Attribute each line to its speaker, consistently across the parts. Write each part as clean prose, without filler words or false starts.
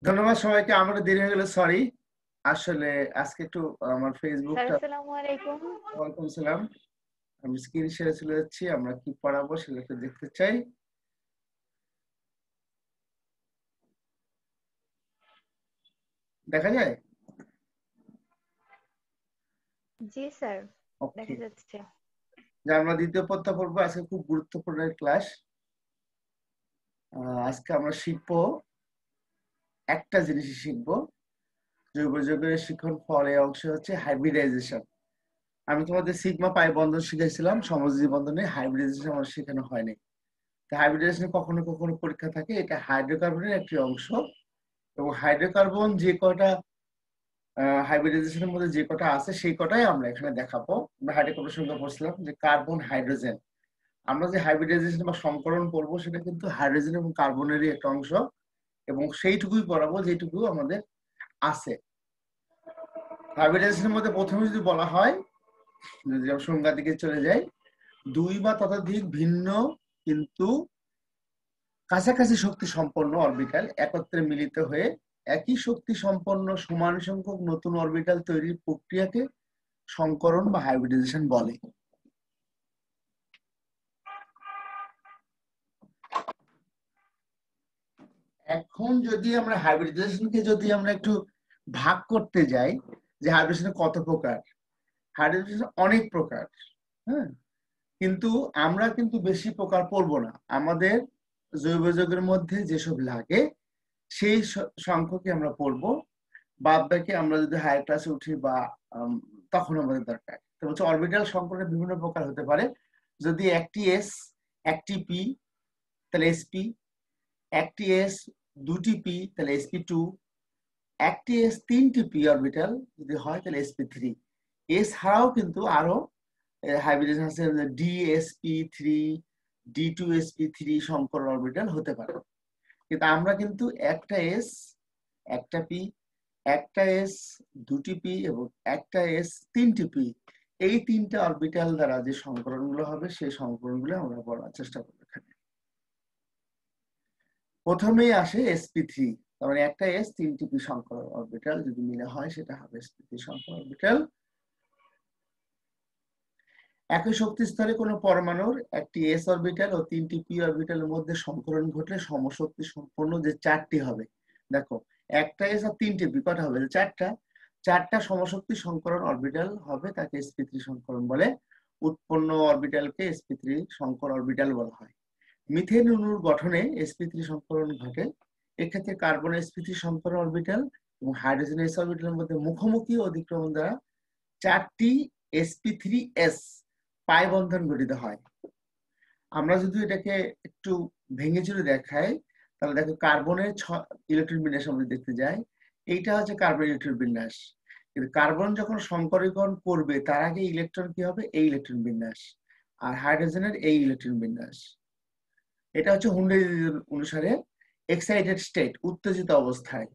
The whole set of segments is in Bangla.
Speaker 1: ধন্যবাদ সবাইকে। আমার দেরি হয়ে গেল, সরি। আসলে আজকে একটু আমার
Speaker 2: স্যার
Speaker 1: ফেসবুকটা।
Speaker 2: আসসালামু আলাইকুম।
Speaker 1: ওয়ালাইকুম সালাম। আমি স্ক্রিন শেয়ারে চলে যাচ্ছি, আমরা কি পড়াবো সেটা একটু দেখতে চাই। দেখা যায়?
Speaker 2: জি স্যার,
Speaker 1: ওকে,
Speaker 2: দেখা যাচ্ছে।
Speaker 1: যে আমরা দ্বিতীয় পত্র পড়বো। আজকে খুব গুরুত্বপূর্ণ ক্লাস। আজকে আমরা শিখবো, একটা জিনিসই শিখবো, জৈব যৌগের শিখন ফল। এই অংশ হচ্ছে হাইব্রিডাইজেশন। আমি তোমাদের সিগমা পাই বন্ধন শিখেছিলাম, সমযোজী বন্ধনে হাইব্রিডাইজেশন আমার শেখানো হয়নি। হাইব্রিডাইজেশন কখনো কখনো পরীক্ষা থাকে। এটা হাইড্রোকার্বনের একটি অংশ, এবং হাইড্রোকার্বন যে কয়টা হাইব্রিডাইজেশনের মধ্যে যে কটা আছে সেই কটাই আমরা এখানে দেখাবো। আমরা হাইড্রোকার্বনের সঙ্গে বলছিলাম যে কার্বন হাইড্রোজেন। আমরা যে হাইব্রিডাইজেশন বা সংকরণ করবো সেটা কিন্তু হাইড্রোজেন এবং কার্বনেরই একটা অংশ, এবং সেইটুকুই পড়াবো যেটুকু আমাদের আছে। হাইব্রিডাইজেশনের মধ্যে প্রথমে যদি বলা হয়, যদি আমরা সংজ্ঞার দিকে চলে যাই, দুই বা ততোধিক ভিন্ন কিন্তু কাছাকাছি শক্তি সম্পন্ন অরবিটাল একত্রে মিলিত হয়ে একই শক্তি সম্পন্ন সমান সংখ্যক নতুন অরবিটাল তৈরির প্রক্রিয়াকে সংকরণ বা হাইব্রিডাইজেশন বলে। এখন যদি আমরা হাইব্রিডাইজেশনকে যদি আমরা একটু ভাগ করতে যাই, যে হাইব্রিডাইজেশন কত প্রকার, হাইব্রিডাইজেশন অনেক প্রকার। হ্যাঁ, কিন্তু আমরা কিন্তু বেশি প্রকার পড়বো না। আমাদের জৈব যৌগের মধ্যে যেসব লাগে সেই সংখ্যকই আমরা পড়বো। বাদ বাকি আমরা যদি হায়ার ক্লাসে উঠি বা তখন আমাদের দরকার। তো হচ্ছে অরবিটাল সংকরণের বিভিন্ন প্রকার হতে পারে। যদি একটি এস একটি পি তাহলে এসপি, একটি এস দুটি পি তাহলে sp2, একটি এস তিনটি পি অরবিটাল যদি হয় তাহলে sp3। এছাড়াও কিন্তু আরো হাইব্রিডেশন আছে, DsP3, D2sp3 সংকরণ অরবিটাল হতে পারে। কিন্তু আমরা কিন্তু একটা এস একটা পি, একটা এস দুটি পি এবং একটা এস তিনটি পি, এই তিনটা অরবিটাল দ্বারা যে সংকরণগুলো হবে সেই সংকরণগুলো আমরা পড়ার চেষ্টা করবো এখানে। প্রথমেই আসে sp3, তার মানে একটা এস তিনটি পি সংকরণ অরবিটাল যদি মিলে হয় সেটা হবে sp3 সংকরণ অরবিটাল। একই শক্তি স্তরে কোনো পরমাণুর একটি এস অরবিটাল ও তিনটি পি অরবিটালের মধ্যে সংকরণ ঘটলে সমশক্তি সম্পন্ন যে চারটি হবে, দেখো একটা এস আর তিনটি পি, কটা হবে? চারটা সমশক্তি সংকরণ অরবিটাল হবে, তাকে sp3 সংকরণ বলে। উৎপন্ন অরবিটালকে sp3 সংকর অরবিটাল বলা হয়। মিথেন অণুর গঠনে sp3 সংকরণ ঘটে। এক্ষেত্রে কার্বন sp3 সংকরণ অরবিটাল এবং হাইড্রোজেন এস অরবিটালের মধ্যে মুখোমুখি অধিক্রমণ দ্বারা চারটি sp3s পাই বন্ধন গঠিত হয়। আমরা যদি এটাকে একটু ভেঙে চুরে দেখাই, তাহলে দেখো কার্বনের ইলেকট্রন বিন্যাস আমরা দেখতে যাই। এইটা হচ্ছে কার্বন ইলেকট্রন বিন্যাস। কিন্তু কার্বন যখন সংকরীকরণ করবে তার আগে ইলেকট্রন কি হবে? এই ইলেকট্রন বিন্যাস। আর হাইড্রোজেনের এই ইলেকট্রন বিন্যাস। এটা হচ্ছে হুন্ডি অনুসারে এক্সাইটেড স্টেট, উত্তেজিত অবস্থায়।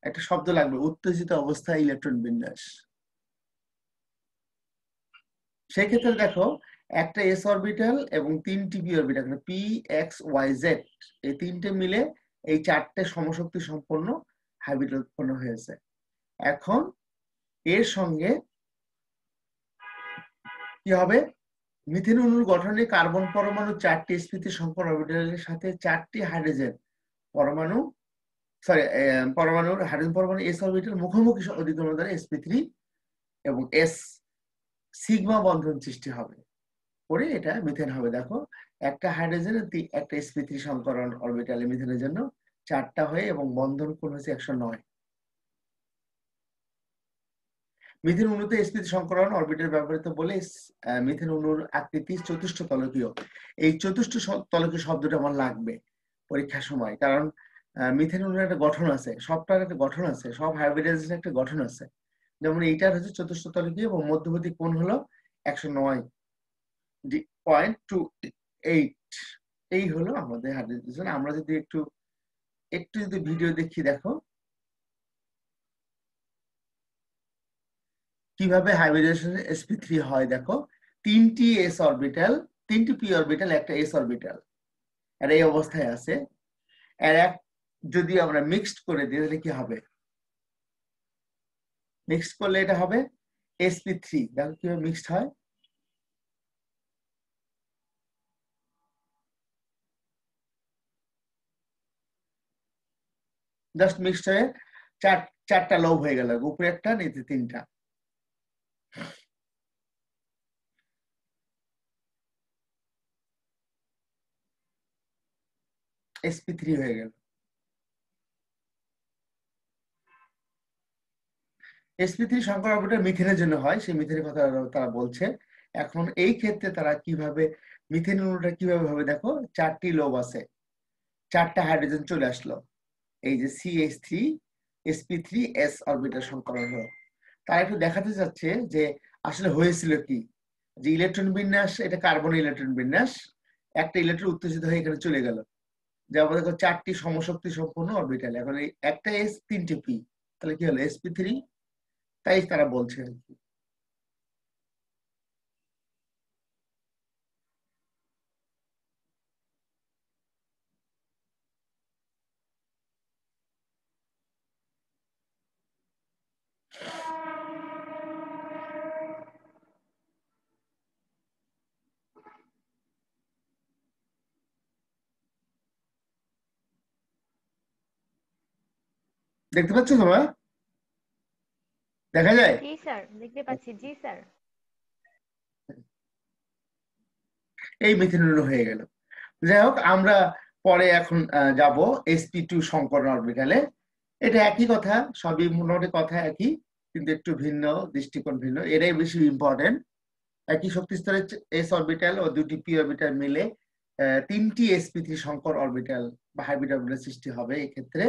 Speaker 1: একটা শব্দ লাগবে, উত্তেজিত অবস্থায় ইলেকট্রন বিন্যাস। সেই ক্ষেত্রে দেখো একটা এস অরবিটাল এবং তিনটি p orbital, p x y z, এই তিনটে মিলে এই চারটে সমশক্তি সম্পন্ন হাইব্রিড উৎপন্ন হয়েছে। এখন এর সঙ্গে কি হবে? মিথেন অণুর গঠনে কার্বন পরমাণু চারটি sp3 সম্পন্ন অরবিটালের সাথে চারটি হাইড্রোজেন পরমাণু, পরমাণুর হাইড্রোজেন পরমাণু এস অরবিটাল মুখোমুখি অধিক্রমণ দ্বারা sp3 এবং এস সিগমা বন্ধন সৃষ্টি হবে, পরে এটা মিথেন হবে। দেখো একটা হাইড্রোজেন একটা sp3 সংকরণ অরবিটালে মিথেনের জন্য চারটা হয়ে, এবং বন্ধন কোণ হচ্ছে 109। মিথেন অণুতে sp3 সংকরণ অরবিটাল ব্যবহৃত বলে মিথেন অণুর আকৃতি চতুষ্ঠ তলকীয়। এই চতুষ্ঠ তলকীয় শব্দটা আমার লাগবে পরীক্ষার সময়, কারণ মিথেন অণুর একটা গঠন আছে, সবটার একটা গঠন আছে, সব হাইব্রিডাইজেশনের একটা গঠন আছে। যেমন এইটার হচ্ছে চতুষ্ঠ তলকীয় এবং মধ্যবর্তী কোণ হলো 109.28। এই হলো আমাদের হাইব্রিডাইজেশন। আমরা যদি একটু একটু যদি ভিডিও দেখি, দেখো কিভাবে হাইব্রিডাইজেশন sp3 হয়। দেখো তিনটি এস অরবিটাল, তিনটি পি অরবিটাল, একটা এস অরবিটাল, আর এই অবস্থায় আছে। এর এক যদি আমরা মিক্সড করে দিই তাহলে কি হবে? মিক্সড করলে এটা হবে sp3। দেখো কিভাবে মিক্সড হয়। জাস্ট মিক্সড হয়ে চারটা লৌহ হয়ে গেল, উপরে একটা নিচে তিনটা। sp3 হয়ে গেল। sp3 সংকর অরবিটাল মিথেনের জন্য হয়, সেই মিথেনের কথা তারা বলছে। এখন এই ক্ষেত্রে তারা কিভাবে মিথেন অণুটা কিভাবে হবে, দেখো চারটি লোভ আছে, চারটা হাইড্রোজেন চলে আসলো, এই যে CH3 sp3s অরবিটাল সংকরণ হলো। তারা একটু দেখাতে চাচ্ছে যে আসলে হয়েছিল কি, যে ইলেকট্রন বিন্যাস, এটা কার্বন ইলেকট্রন বিন্যাস, একটা ইলেকট্রন উত্তেজিত হয়ে এখানে চলে গেল। যেমন দেখো চারটি সমশক্তি সম্পন্ন অরবিটাল, এখন এই একটা s তিনটে p, তাহলে কি হলো sp3। তাই তারা বলছে আর কি। দেখতে পাচ্ছ তোমরা? দেখা যায়?
Speaker 2: জি স্যার, দেখতে পাচ্ছি। জি স্যার।
Speaker 1: এই মিথেন অণু হয়ে গেল। যাই হোক, আমরা পরে এখন যাব sp2 সংকরণ অরবিটালে। এটা একই কথা, সবই মোটামুটি কথা একই, কিন্তু একটু ভিন্ন, দৃষ্টিকোণ ভিন্ন, এটাই বেশি ইম্পর্টেন্ট। একই শক্তি স্তরের s অরবিটাল ও দুটি p অরবিটাল মিলে তিনটি sp3 সংকর অরবিটাল বা হাইব্রিড অরবিটাল সৃষ্টি হবে। এই ক্ষেত্রে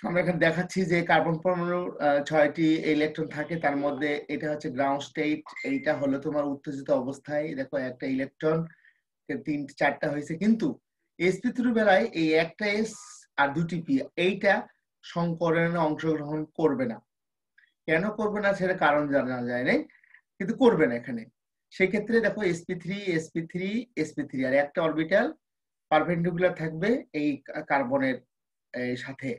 Speaker 1: আমরা এখানে দেখাচ্ছি যে কার্বন পরমাণুর 6টি ইলেকট্রন থাকে, তার মধ্যে এটা হচ্ছে গ্রাউন্ড স্টেট, এইটা হলো তোমার উত্তেজিত অবস্থায়, দেখো একটা ইলেকট্রন, চারটা হয়েছে। কিন্তু sp3 বেলায় এই একটা s আর দুটি p, এইটা সংকরণে অংশগ্রহণ করবে না। কেন করবে না সেটা কারণ জানা যায় নাই, কিন্তু করবে না এখানে। সেক্ষেত্রে দেখো sp3 sp3 sp3 আর একটা অরবিটাল পারপেন্ডিকুলার থাকবে এই কার্বনের সাথে।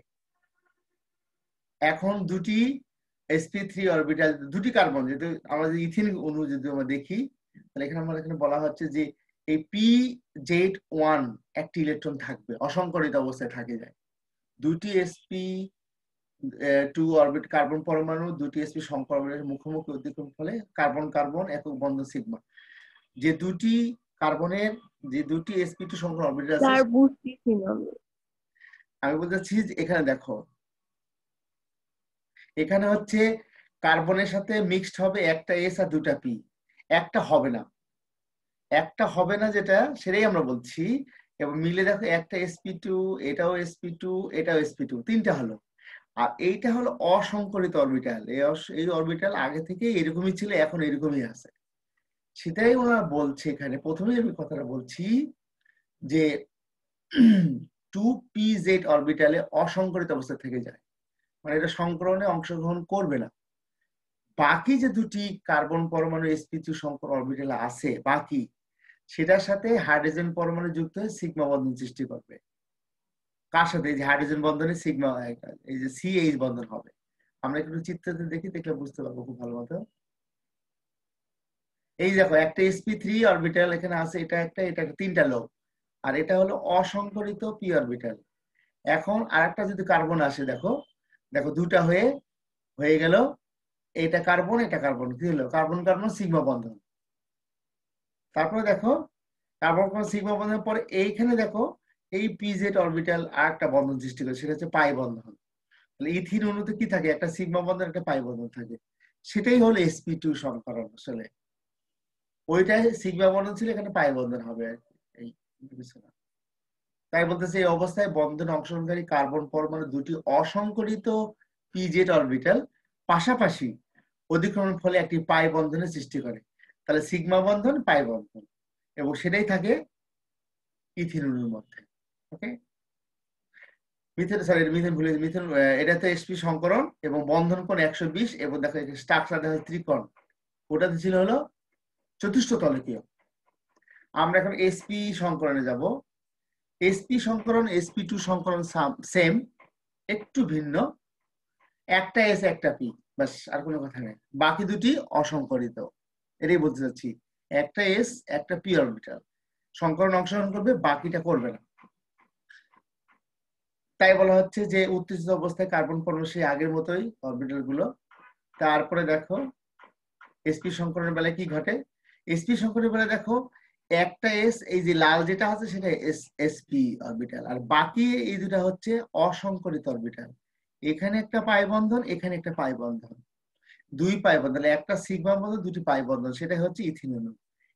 Speaker 1: এখন দুটি sp3 অরবিটাল, দুটি কার্বন, যেহেতু আমাদের ইথিন অণু যদি আমরা দেখি, তাহলে এখানে আমরা এখানে বলা হচ্ছে যে এই pz1 একটি ইলেকট্রন থাকবে, অসংকরিত অবস্থায় থাকে যায়। দুটি sp2 অরবিট কার্বন পরমাণু দুটি sp সংকর অরবিটালের মুখোমুখি অতিক্রম ফলে কার্বন কার্বন একক বন্ধন সিগমা। যে দুটি কার্বনের, যে দুটি sp2 সংকর অরবিটাল আছে,
Speaker 3: স্যার বুঝতেছি না আমি।
Speaker 1: আমি বলতেছি এখানে দেখো, এখানে হচ্ছে কার্বনের সাথে মিক্সড হবে একটা এস আর দুটা পি, একটা হবে না, একটা হবে না, যেটা সেটাই আমরা বলছি। এবং মিলে দেখো একটা sp2, এটাও sp2, এটাও sp2, তিনটা হলো। আর এইটা হলো অসংকরিত অরবিটাল। এই অরবিটাল আগে থেকে এরকমই ছিল, এখন এরকমই আছে। সেটাই ওনারা বলছে এখানে। প্রথমেই আমি কথাটা বলছি যে 2pz অরবিটালে অসংকরিত অবস্থা থেকে যায়, মানে এটা সংকরণে অংশগ্রহণ করবে না। বাকি যে দুটি কার্বন পরমাণু sp2 সংকর অরবিটাল আছে বাকি, সেটার সাথে হাইড্রোজেন পরমাণু যুক্ত হয়ে সিগমা বন্ধন সৃষ্টি করবে। কার সাথে? এই যে হাইড্রোজেন বন্ধনে সিগমা, এই যে CH বন্ধন হবে। আমরা একটু চিত্রতে দেখি, দেখলে বুঝতে পারবো খুব ভালো মতো। এই দেখো একটা sp3 অরবিটাল এখানে আছে, এটা একটা, এটা একটা, তিনটা লোক, আর এটা হলো অসংকরিত p অরবিটাল। এখন আরেকটা যদি কার্বন আসে, দেখো দেখো দুটা হয়ে হয়ে গেল, এটা কার্বন এটা কার্বন, কি হলো? কার্বন কার্বন সিগমা বন্ধন। তারপরে দেখো কার্বন কার্বন সিগমা বন্ধনের পরে এইখানে দেখো এই pz অরবিটাল আর একটা বন্ধন সৃষ্টি করে, সেটা হচ্ছে পাই বন্ধন। তাহলে ইথিন অণুতে কি থাকে? একটা সিগমা বন্ধন একটা পাই বন্ধন থাকে। সেটাই হলো sp2 সংকরণ আসলে। ওইটাই সিগমা বন্ধন ছিল, এখানে পাই বন্ধন হবে আর কি, এই কিছু না। তাই বলতেছে এই অবস্থায় বন্ধনে অংশগ্রহণকারী কার্বন পরমাণু দুটি অসংকরিত pz অরবিটাল পাশাপাশি অধিক্রমণ ফলে একটি পাই বন্ধনের সৃষ্টি করে। তাহলে সিগমা বন্ধন পাই বন্ধন, এবং সেটাই থাকে ইথিন অণুর মধ্যে। ওকে, মিথেন, সরি মিথেন ভুলে, মিথেন এটাতে sp সংকরণ এবং বন্ধন কোণ 120, এবং দেখো স্ট্রাকচার দেখা ত্রিকোণ, ওটাতে ছিল হলো চতুষ্ক তলকীয়। আমরা এখন sp সংকরণে যাব। sp সংকরণ sp2 সংকরণ সেম, একটু ভিন্ন, একটা s একটা p, বাস, আর কোনো কথা নেই। বাকি দুটি অসংকরিত, এটাই বলতে চাচ্ছি। একটা s একটা p অরবিটাল সংকরণ অংশগ্রহণ করবে, বাকিটা করবে না। তাই বলা হচ্ছে যে উত্তেজিত অবস্থায় কার্বন পরমাণু সেই আগের মতোই অরবিটাল গুলো। তারপরে দেখো sp সংকরণের বেলায় কি ঘটে। sp সংকরণের বেলায় দেখো একটা s, এই যে লাল যেটা আছে সেটা sp অরবিটাল, আর বাকি এই দুটা হচ্ছে অসংকরিত অরবিটাল। এখানে একটা পাই বন্ধন, এখানে একটা পাই বন্ধন, দুই পাই বন্ধন, একটা সিগমা বন্ধন, দুটি পাই বন্ধন, সেটা হচ্ছে ইথিন অণু।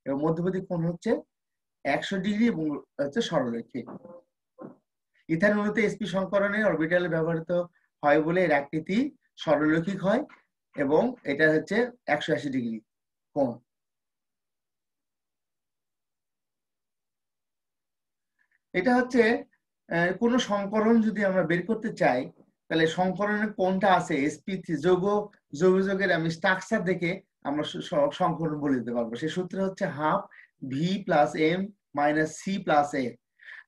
Speaker 1: এবং মধ্যবর্তী কোণ হচ্ছে 100 ডিগ্রি এবং হচ্ছে সরলরৈখিক। ইথান অণুতে sp সংকরণে অরবিটালে ব্যবহৃত হয় বলে এর আকৃতি সরলরৈখিক হয় এবং এটা হচ্ছে 180 ডিগ্রি কোণ। এটা হচ্ছে কোন সংকরণ যদি আমরা বের করতে চাই, তাহলে সংকরণের কোনটা আছে sp3 যৌগের আমি স্ট্রাকচার দেখে আমরা সংকরণ বলে দিতে পারবো। সেই সূত্র হচ্ছে half V plus M minus C plus A.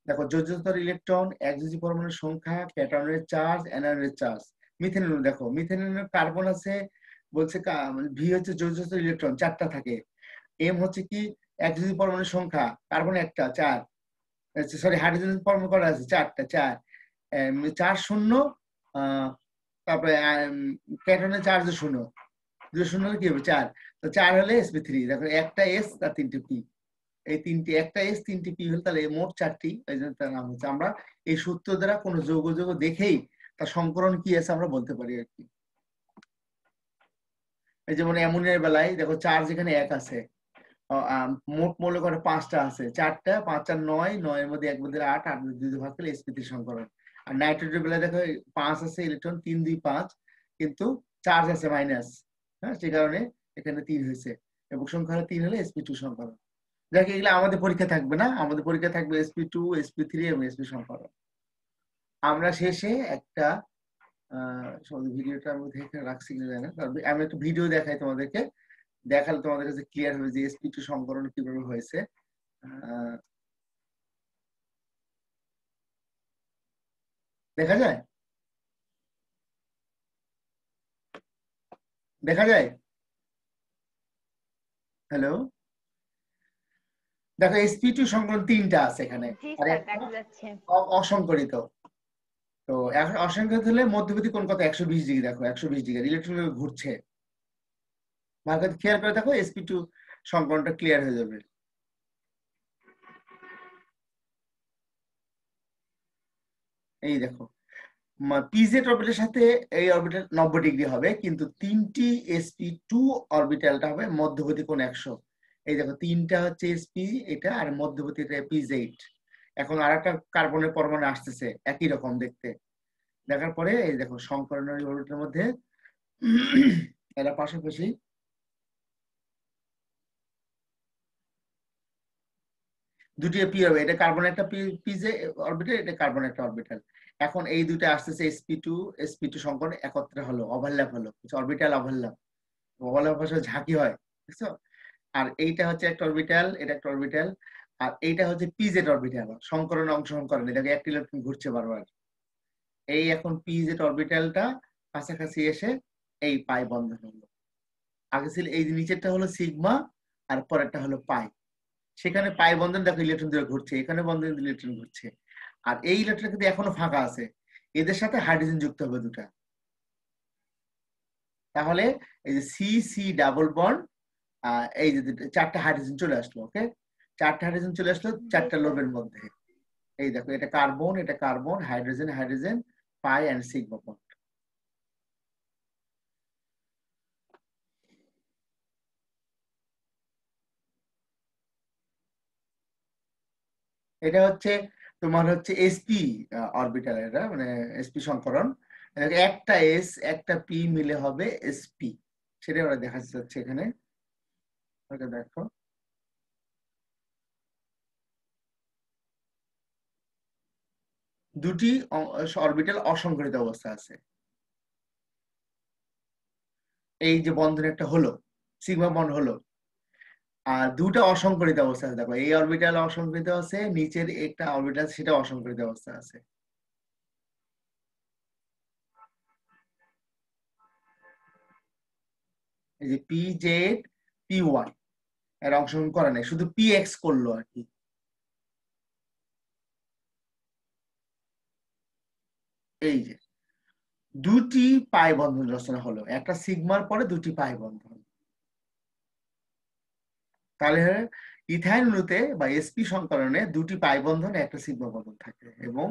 Speaker 1: দেখো যোজ্যতর ইলেকট্রন, একযোজী পরমাণুর সংখ্যা, ক্যাটায়নের চার্জ, অ্যানায়নের চার্জ। মিথেন অণু দেখো, মিথেন অণুর কার্বন আছে বলছে, ভি হচ্ছে যোজ্যতর ইলেকট্রন, 4টা থাকে। এম হচ্ছে কি একযোজী পরমাণুর সংখ্যা, কার্বন একটা 4, সরি হাইড্রোজেন পরমাণু করা আছে 4টা, 4 4 শূন্য, তারপরে ক্যাটায়নের চার্জ 0, 2 শূন্য হলে কি হবে 4, তো 4 হলে sp3। দেখো একটা s আর 3টে p, এই তিনটি, একটা s 3টি p হলে তাহলে মোট 4টি, এই জন্য তার নাম হচ্ছে। আমরা এই সূত্র দ্বারা কোনো যৌগ দেখেই তার সংকরণ কি আছে আমরা বলতে পারি আর কি। এই যেমন অ্যামোনিয়ার বেলায় দেখো চার্জ এখানে 1 আছে, মোট মৌলিক ঘটে 5টা আছে, 4টা, 5 আর 9, 9 এর মধ্যে 1 মধ্যে 8, 8 মধ্যে 2 ভাগ করলে sp3 সংকরণ। আর নাইট্রোজেনের বেলায় দেখো 5 আছে ইলেকট্রন, 3 2 5, কিন্তু চার্জ আছে মাইনাস, হ্যাঁ, সেই কারণে এখানে 3 হয়েছে, এবং সংখ্যা হলো 3 হলে sp2 সংকরণ। দেখো এগুলো আমাদের পরীক্ষা থাকবে না, আমাদের পরীক্ষা থাকবে sp2, sp3 এবং sp সংকরণ। আমরা শেষে একটা ভিডিওটা আমি দেখে রাখছি কিনা জানি না, আমি একটা ভিডিও দেখাই তোমাদেরকে, দেখালে তোমাদের কাছে ক্লিয়ার হবে যে sp2 সংকরণ কিভাবে হয়েছে। দেখা যায়, দেখা যায়, হ্যালো, দেখো sp2 সংকরণ 3টা আছে এখানে,
Speaker 2: জি
Speaker 1: আর
Speaker 2: স্যার,
Speaker 1: একটা
Speaker 2: দেখা যাচ্ছে।
Speaker 1: অসংকরিত। তো এখন অসংকরিত হলে মধ্যবর্তী কোণ কত, 120 ডিগ্রি। দেখো 120 ডিগ্রি ইলেকট্রন ঘুরছে, ভালো করে খেয়াল করে দেখো, sp2 সংকরণটা ক্লিয়ার হয়ে যাবে। এই দেখো পিজেড অরবিটালের সাথে এই অরবিটাল 90 ডিগ্রি হবে, কিন্তু 3টি sp2 অরবিটালটা হবে মধ্যবর্তী কোণ 100। এই দেখো 3টা হচ্ছে sp, এটা আর মধ্যবর্তী এটা pz। এখন আর একটা কার্বনের পরমাণু আসতেছে একই রকম দেখতে, দেখার পরে এই দেখো সংকরণের অরবিটালের মধ্যে এরা পাশাপাশি দুটি পি হবে, এটা কার্বন একটা পিজে অরবিটাল, এটা কার্বন একটা অরবিটাল। এখন এই দুটো আসতেছে sp2 সংকরণ একত্রে হলো, ওভারল্যাপ হলো, অরবিটাল ওভারল্যাপ, ওভারল্যাপ ভাষা ঝাঁকি হয়, বুঝছো? আর এইটা হচ্ছে একটা অরবিটাল, এটা একটা অরবিটাল, আর এইটা হচ্ছে পিজেড অরবিটাল, সংকরণে অংশগ্রহণ করে না, এটাকে একটা ইলেকট্রন ঘুরছে বারবার। এই এখন পিজেড অরবিটালটা কাছাকাছি এসে এই পাই বন্ধন হলো। আগে ছিল এই যে নিচেরটা হলো সিগমা আর পরেরটা হলো পাই, সেখানে পাই বন্ধন দেখো ইলেকট্রন দিয়ে ঘুরছে, এখানে বন্ধন দিয়ে ইলেকট্রন ঘুরছে, আর এই ইলেকট্রন কিন্তু এখনো ফাঁকা আছে, এদের সাথে হাইড্রোজেন যুক্ত হবে দুটা, তাহলে এই যে সি সি ডাবল বন্ড, এই যে 4টা হাইড্রোজেন চলে আসলো। ওকে, 4টা হাইড্রোজেন চলে আসলো 4টা লোবের মধ্যে। এই দেখো এটা কার্বন, এটা carbon, hydrogen hydrogen, pi and sigma bond. এটা হচ্ছে তোমার হচ্ছে sp অরবিটাল, এটা মানে sp সংকরণ। একটা s একটা p মিলে হবে sp, সেটা ওরা দেখা যাচ্ছে এখানে, ওটা দেখো। দুটি অরবিটাল অসংকরিত অবস্থা আছে, এই যে বন্ধন একটা হলো, সিগমা বন্ড হলো, আর দুটো অসংকরিত অবস্থা আছে, দেখো এই অরবিটাল অসংকরিত আছে, নিচের একটা অরবিটাল সেটা অসংকরিত অবস্থা আছে। এই যে পি জেড পি ওয়ান এর অংশগ্রহণ করে নাই, শুধু পি এক্স করলো আর কি। এই যে দুটি পাই বন্ধন রচনা হলো, একটা সিগমার পরে দুটি পাই বন্ধন। তাহলে ইথাইল অণুতে বা এসপি সংকরণে দুটি পাই বন্ধন একটা সিগমা বন্ধন থাকে, এবং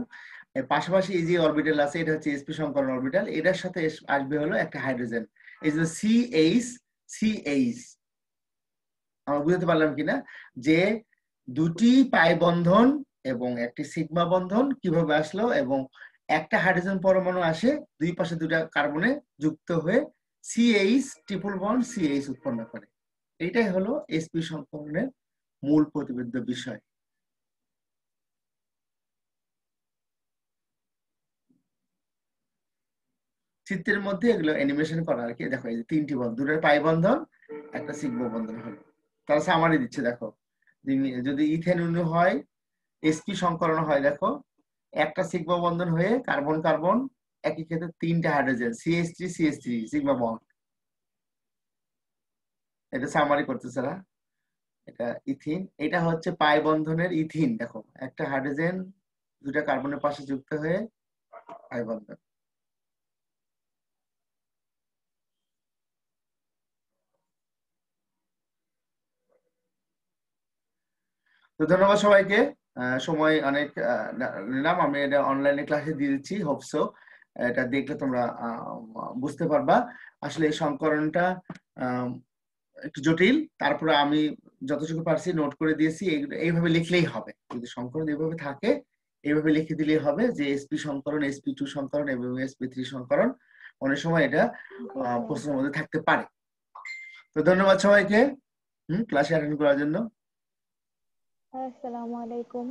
Speaker 1: এর পাশাপাশি এই যে অরবিটাল আছে এটা হচ্ছে এসপি সংকরণ অরবিটাল, এটার সাথে আসবে হলো একটা হাইড্রোজেন, এই যে সিএইচ সিএইচ। আমরা বুঝতে পারলাম কিনা যে দুটি পাই বন্ধন এবং একটি সিগমা বন্ধন কিভাবে আসলো, এবং একটা হাইড্রোজেন পরমাণু আসে দুই পাশে দুটা কার্বনে যুক্ত হয়ে সিএইচ ট্রিপল বন্ড সিএইচ উৎপন্ন করে। এইটাই হলো এসপি সংকরণের মূল প্রতিবেদ্য বিষয়। চিত্রের মধ্যে এগুলো অ্যানিমেশন করা আর কি। দেখো এই যে তিনটি বন্ধন, দুটোর পাই বন্ধন একটা সিগমা বন্ধন হলো। তারা সামারি দিচ্ছে, দেখো যদি ইথেন অণু হয় এসপি সংকরণ হয়, দেখো একটা সিগমা বন্ধন হয়ে কার্বন কার্বন একই ক্ষেত্রে তিনটা হাইড্রোজেন CH3 সিগমা বন্ড। এটা সামারি করতেছে না, এটা ইথিন, এটা হচ্ছে পাই বন্ধনের ইথিন, দেখো একটা হাইড্রোজেন দুটা কার্বনের পাশে যুক্ত হয়ে পাই বন্ধন। তো ধন্যবাদ সবাইকে, সময় অনেক নিলাম, আমি এটা অনলাইনে ক্লাসে দিয়ে দিচ্ছি, হোপসো এটা দেখলে তোমরা বুঝতে পারবা। আসলে এই সংকরণটা একটু জটিল, তারপরে আমি যতটুকু পারছি নোট করে দিয়েছি, এইভাবে লিখলেই হবে। যদি সংকরণ এইভাবে থাকে এইভাবে লিখে দিলেই হবে যে এসপি সংকরণ, SP2 সংকরণ এবং SP3 সংকরণ। অনেক সময় এটা
Speaker 2: জি স্যার।
Speaker 1: প্রশ্নের মধ্যে থাকতে পারে। তো ধন্যবাদ সবাইকে ক্লাসে অ্যাটেন্ড করার জন্য।
Speaker 2: আসসালামু আলাইকুম।